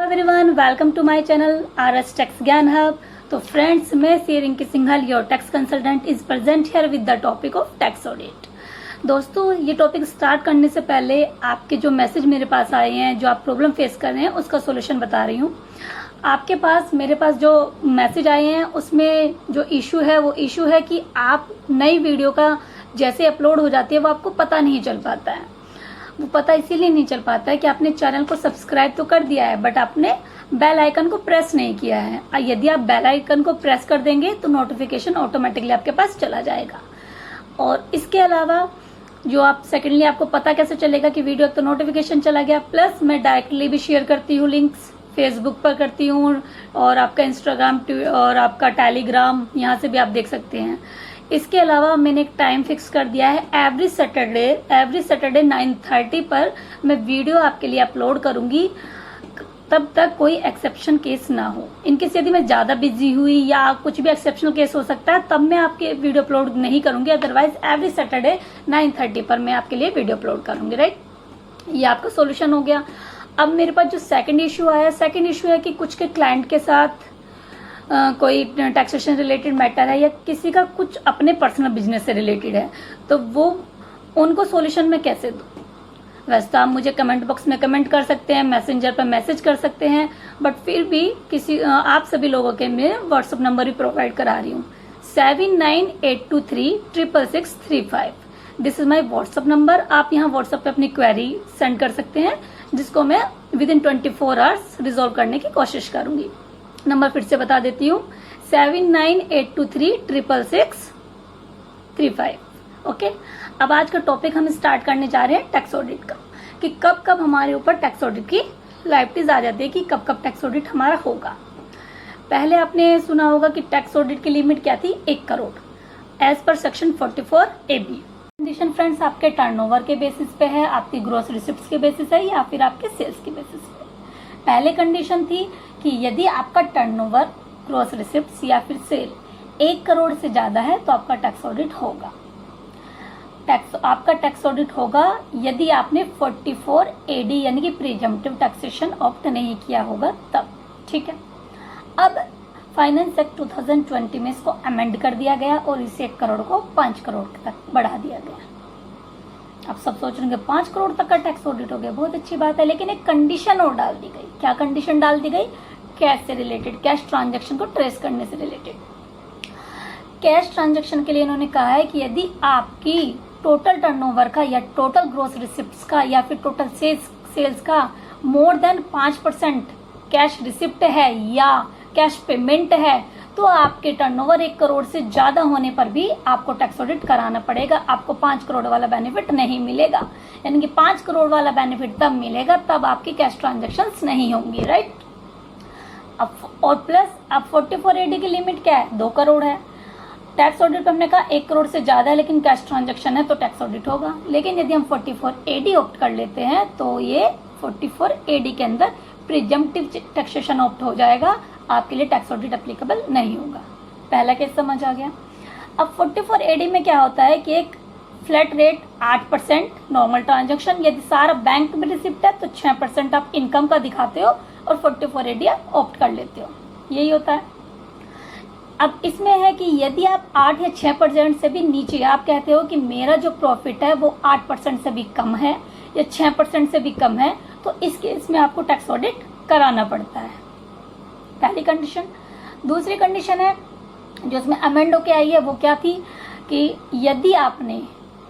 Everyone, welcome to my channel RS tax Gyan hub. तो friends, मैं C Rinki Singhal, your tax consultant, is present here with the topic of tax audit. दोस्तों, ये topic start करने से पहले आपके जो मैसेज मेरे पास आए हैं, जो आप प्रॉब्लम फेस कर रहे हैं, उसका सोल्यूशन बता रही हूँ। आपके पास मेरे पास जो मैसेज आए हैं उसमें जो इशू है वो इशू है कि आप नई वीडियो का जैसे अपलोड हो जाती है वो आपको पता नहीं चल पाता है। वो पता इसीलिए नहीं चल पाता है कि आपने चैनल को सब्सक्राइब तो कर दिया है बट आपने बेल आइकन को प्रेस नहीं किया है। यदि आप बेल आइकन को प्रेस कर देंगे तो नोटिफिकेशन ऑटोमेटिकली आपके पास चला जाएगा। और इसके अलावा जो आप सेकेंडली आपको पता कैसे चलेगा कि वीडियो तो नोटिफिकेशन चला गया, प्लस मैं डायरेक्टली भी शेयर करती हूँ, लिंक्स फेसबुक पर करती हूँ और आपका इंस्टाग्राम और आपका टेलीग्राम यहाँ से भी आप देख सकते हैं। इसके अलावा मैंने एक टाइम फिक्स कर दिया है, एवरी सैटरडे 9:30 पर मैं वीडियो आपके लिए अपलोड करूंगी। तब तक कोई एक्सेप्शन केस ना हो। इनकेस यदि मैं ज्यादा बिजी हुई या कुछ भी एक्सेप्शनल केस हो सकता है तब मैं आपके वीडियो अपलोड नहीं करूंगी। अदरवाइज एवरी सैटरडे 9:30 पर मैं आपके लिए वीडियो अपलोड करूंगी। राइट, ये आपका सोल्यूशन हो गया। अब मेरे पास जो सेकंड इशू आया, सेकंड इशू है कि कुछ के क्लाइंट के साथ कोई टैक्सेशन रिलेटेड मैटर है या किसी का कुछ अपने पर्सनल बिजनेस से रिलेटेड है, तो वो उनको सॉल्यूशन में कैसे दूं। वैसे तो आप मुझे कमेंट बॉक्स में कमेंट कर सकते हैं, मैसेंजर पर मैसेज कर सकते हैं, बट फिर भी किसी आप सभी लोगों के मैं व्हाट्सएप नंबर भी प्रोवाइड करा रही हूँ, 7982366635। This is my WhatsApp number. आप यहाँ व्हाट्सएप पे अपनी क्वेरी सेंड कर सकते हैं, जिसको मैं विद इन 24 आवर्स रिजोल्व करने की कोशिश करूंगी। नंबर फिर से बता देती हूँ, 7982366635। ओके, अब आज का टॉपिक हम स्टार्ट करने जा रहे हैं टैक्स ऑडिट का, कि कब कब हमारे ऊपर टैक्स ऑडिट की लाइबिलिटीज आ जाती है, कि कब कब टैक्स ऑडिट हमारा होगा। पहले आपने सुना होगा कि टैक्स ऑडिट की लिमिट क्या थी, 1 crore as per section 44AB। Condition friends आपके टर्नओवर के बेसिस पे है, आपकी ग्रॉस रिसिप्ट्स के बेसिस है या फिर आपके सेल्स के बेसिस पे। पहले कंडीशन थी कि यदि आपका टर्नओवर, ग्रॉस रिसिप्ट्स या फिर सेल 1 करोड़ से ज्यादा है तो आपका टैक्स ऑडिट होगा। आपका टैक्स ऑडिट होगा यदि आपने 44AD यानी कि प्रीजम्पटिव टैक्सेशन ऑप्ट नहीं किया होगा तब। ठीक है, अब फाइनेंस एक्ट 2020 में इसको अमेंड कर दिया गया और इसे 1 करोड़ को 5 करोड़ तक बढ़ा दिया गया। अब सब सोच रहे हैं 5 करोड़ तक का टैक्स ऑडिट हो गया, बहुत अच्छी बात है, लेकिन एक कंडीशन और डाल दी गई। क्या कंडीशन डाल दी गई? कैश से रिलेटेड, कैश ट्रांजैक्शन को ट्रेस करने से रिलेटेड। कैश ट्रांजैक्शन के लिए इन्होंने कहा है कि यदि आपकी टोटल टर्नओवर का या टोटल ग्रॉस रिसिप्ट्स का या फिर टोटल सेल्स का मोर देन 5% कैश रिसिप्ट है या कैश पेमेंट है तो आपके टर्नओवर 1 करोड़ से ज्यादा होने पर भी आपको टैक्स ऑडिट कराना पड़ेगा। आपको 5 करोड़ वाला बेनिफिट नहीं मिलेगा, यानी कि 5 करोड़ वाला बेनिफिट तब मिलेगा तब आपकी कैश ट्रांजैक्शंस नहीं होंगी। राइट, अब और प्लस अब 44AD की लिमिट क्या है, 2 करोड़ है। टैक्स ऑडिट हमने कहा 1 करोड़ से ज्यादा है लेकिन कैश ट्रांजैक्शन है तो टैक्स ऑडिट होगा। लेकिन यदि हम 44AD ऑप्ट कर लेते हैं तो ये 44AD के अंदर प्रीजम्पटिव टैक्सेशन ऑप्ट हो जाएगा, आपके लिए टैक्स ऑडिट एप्लीकेबल नहीं होगा। पहला केस समझ आ गया। अब 44AD में क्या होता है कि एक फ्लैट रेट 8% नॉर्मल ट्रांजैक्शन, यदि सारा बैंक में रिसिप्ट है तो 6% आप इनकम का दिखाते हो और 44AD आप ऑप्ट कर लेते हो, यही होता है। अब इसमें है कि यदि आप 8 या 6% से भी नीचे, आप कहते हो कि मेरा जो प्रॉफिट है वो 8% से भी कम है या 6% से भी कम है, तो इस केस में आपको टैक्स ऑडिट कराना पड़ता है। पहली कंडीशन। दूसरी कंडीशन है जो इसमें अमेंड होके आई है, वो क्या थी कि यदि आपने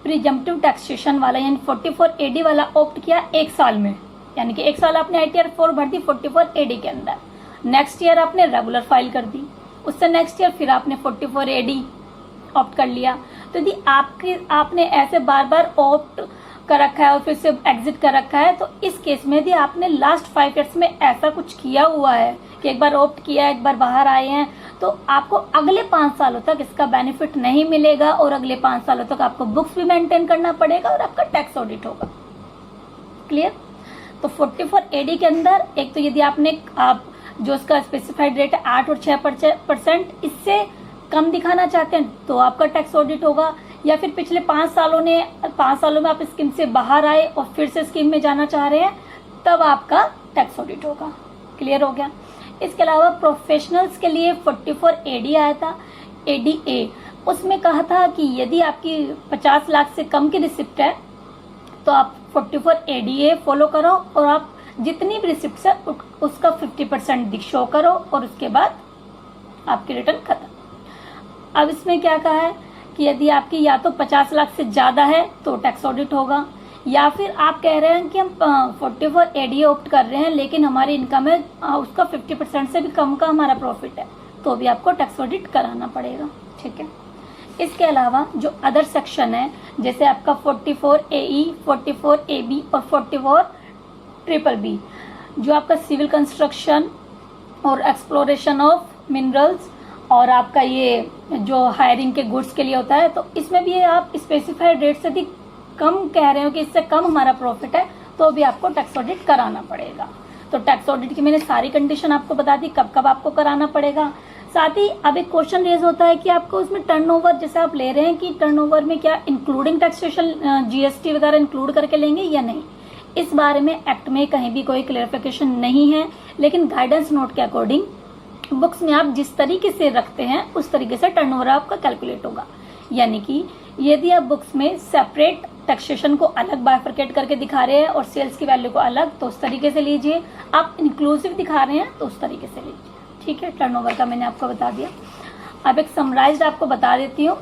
प्रीजम्पटिव टैक्सेशन वाला यानी 44AD वाला ऑप्ट किया 1 साल में, यानी कि 1 साल आपने ITR 4 भर दी 44AD के अंदर, नेक्स्ट ईयर आपने रेगुलर फाइल कर दी, उससे नेक्स्ट ईयर फिर आपने 44AD ऑप्ट कर लिया, तो यदि आपने ऐसे बार बार ऑप्ट कर रखा है और फिर से एग्जिट कर रखा है, तो इस केस में यदि आपने लास्ट 5 ईयर्स में ऐसा कुछ किया हुआ है कि एक बार ऑप्ट किया एक बार बाहर आए हैं, तो आपको अगले 5 सालों तक इसका बेनिफिट नहीं मिलेगा और अगले 5 सालों तक आपको बुक्स भी मेंटेन करना पड़ेगा और आपका टैक्स ऑडिट होगा। क्लियर? तो 44AD के अंदर एक तो यदि आपने आप जो उसका स्पेसिफाइड रेट है 8 और 6%, इससे कम दिखाना चाहते हैं तो आपका टैक्स ऑडिट होगा, या फिर पिछले 5 सालों में आप स्कीम से बाहर आए और फिर से स्कीम में जाना चाह रहे हैं तब आपका टैक्स ऑडिट होगा। क्लियर हो गया। इसके अलावा प्रोफेशनल्स के लिए 44 AD आया था, ADA। उसमें कहा था कि यदि आपकी 50 लाख से कम की रिसिप्ट है तो आप 44 ADA फॉलो करो और आप जितनी भी रिसिप्ट है उसका 50% शो करो और उसके बाद आपकी रिटर्न खत्म। अब इसमें क्या कहा है कि यदि आपकी या तो 50 लाख से ज्यादा है तो टैक्स ऑडिट होगा, या फिर आप कह रहे हैं कि हम 44 ADA ऑप्ट कर रहे हैं लेकिन हमारी इनकम है उसका 50% से भी कम का हमारा प्रॉफिट है, तो भी आपको टैक्स ऑडिट कराना पड़ेगा। ठीक है। इसके अलावा जो अदर सेक्शन है जैसे आपका 44 AE, 44 AB और 44 BBB, जो आपका सिविल कंस्ट्रक्शन और एक्सप्लोरेशन ऑफ मिनरल्स और आपका ये जो हायरिंग के गुड्स के लिए होता है, तो इसमें भी आप स्पेसिफाइड रेट से भी कम कह रहे हो कि इससे कम हमारा प्रॉफिट है तो भी आपको टैक्स ऑडिट कराना पड़ेगा। तो टैक्स ऑडिट की मैंने सारी कंडीशन आपको बता दी, कब कब आपको कराना पड़ेगा। साथ ही अब एक क्वेश्चन रेज होता है कि आपको उसमें टर्नओवर जैसे आप ले रहे हैं कि टर्नओवर में क्या इंक्लूडिंग टैक्सेशन GST वगैरह इंक्लूड करके लेंगे या नहीं, इस बारे में एक्ट में कहीं भी कोई क्लेरिफिकेशन नहीं है, लेकिन गाइडेंस नोट के अकॉर्डिंग बुक्स में आप जिस तरीके से रखते हैं उस तरीके से टर्नओवर आपका कैलकुलेट होगा। यानी कि यदि आप बुक्स में सेपरेट टैक्सेशन को अलग बाइफरकेट करके दिखा रहे हैं और सेल्स की वैल्यू को अलग, तो उस तरीके से लीजिए। आप इंक्लूसिव दिखा रहे हैं तो उस तरीके से लीजिए। ठीक है, टर्नओवर का मैंने आपको बता दिया। अब एक समराइज्ड आपको बता देती हूँ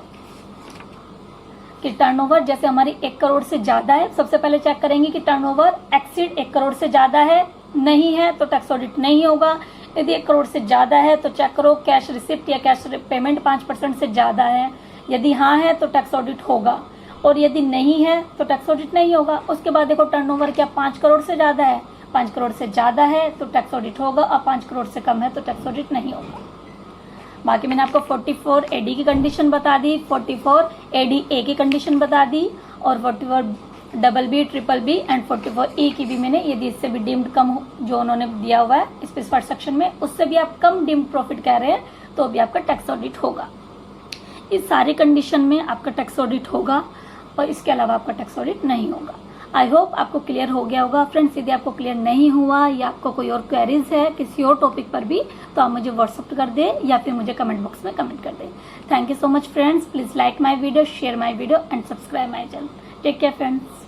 कि टर्नओवर जैसे हमारी 1 करोड़ से ज्यादा है, सबसे पहले चेक करेंगे कि टर्नओवर एक्सीड 1 करोड़ से ज्यादा है, नहीं है तो टैक्स ऑडिट नहीं होगा। यदि 1 करोड़ से ज्यादा है तो चेक करो कैश रिसिप्ट या कैश पेमेंट 5% से ज्यादा है, यदि हाँ है तो टैक्स ऑडिट होगा, और यदि नहीं है तो टैक्स ऑडिट नहीं होगा। उसके बाद देखो टर्नओवर क्या 5 करोड़ से ज्यादा है, 5 करोड़ से ज्यादा है तो टैक्स ऑडिट होगा, और 5 करोड़ से कम है तो टैक्स ऑडिट नहीं होगा। बाकी मैंने आपको 44 AD की कंडीशन बता दी, 44 ADA की कंडीशन बता दी, और 44 BBB, BBB एंड 44 E की भी मैंने, यदि इससे भी डीम्ड कम जो उन्होंने दिया हुआ है स्पेसिफाइड सेक्शन में, उससे भी आप कम डीम्ड प्रॉफिट कह रहे हैं तो भी आपका टैक्स ऑडिट होगा। इस सारी कंडीशन में आपका टैक्स ऑडिट होगा और इसके अलावा आपका टैक्स ऑडिट नहीं होगा। आई होप आपको क्लियर हो गया होगा फ्रेंड्स। यदि आपको क्लियर नहीं हुआ या आपको कोई और क्वेरीज है किसी और टॉपिक पर भी, तो आप मुझे व्हाट्सअप कर दें या फिर मुझे कमेंट बॉक्स में कमेंट कर दें। Thank you so much friends. Please like my video, share my video and subscribe my channel. Take care friends.